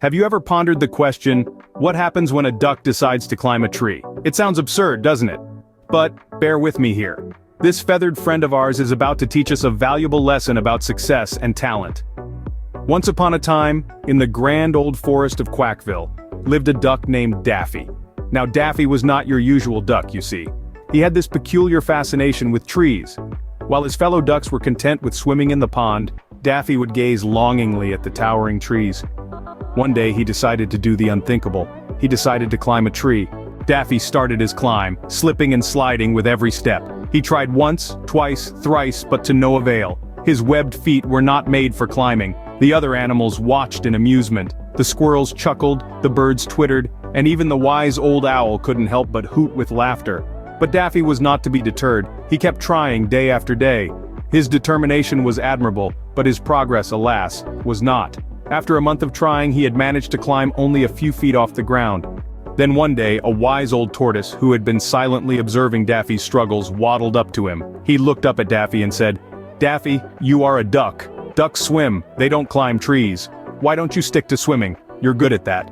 Have you ever pondered the question, what happens when a duck decides to climb a tree? It sounds absurd, doesn't it? But, bear with me here. This feathered friend of ours is about to teach us a valuable lesson about success and talent. Once upon a time, in the grand old forest of Quackville, lived a duck named Daffy. Now Daffy was not your usual duck, you see. He had this peculiar fascination with trees. While his fellow ducks were content with swimming in the pond, Daffy would gaze longingly at the towering trees. One day he decided to do the unthinkable. He decided to climb a tree. Daffy started his climb, slipping and sliding with every step. He tried once, twice, thrice, but to no avail. His webbed feet were not made for climbing. The other animals watched in amusement. The squirrels chuckled, the birds twittered, and even the wise old owl couldn't help but hoot with laughter. But Daffy was not to be deterred. He kept trying day after day. His determination was admirable, but his progress, alas, was not. After a month of trying, he had managed to climb only a few feet off the ground. Then one day, a wise old tortoise, who had been silently observing Daffy's struggles, waddled up to him. He looked up at Daffy and said, "Daffy, you are a duck. Ducks swim, they don't climb trees. Why don't you stick to swimming? You're good at that."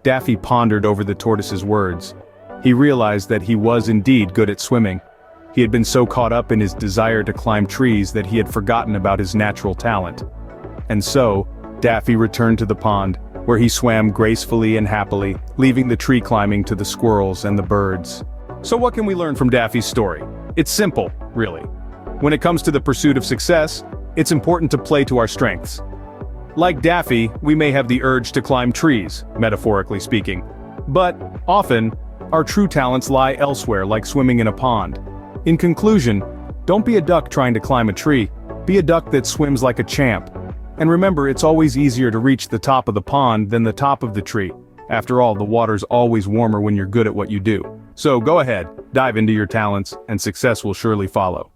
Daffy pondered over the tortoise's words. He realized that he was indeed good at swimming. He had been so caught up in his desire to climb trees that he had forgotten about his natural talent. And so, Daffy returned to the pond, where he swam gracefully and happily, leaving the tree climbing to the squirrels and the birds. So what can we learn from Daffy's story? It's simple, really. When it comes to the pursuit of success, it's important to play to our strengths. Like Daffy, we may have the urge to climb trees, metaphorically speaking. But, often, our true talents lie elsewhere, like swimming in a pond. In conclusion, don't be a duck trying to climb a tree. Be a duck that swims like a champ. And remember, it's always easier to reach the top of the pond than the top of the tree. After all, the water's always warmer when you're good at what you do. So go ahead, dive into your talents, and success will surely follow.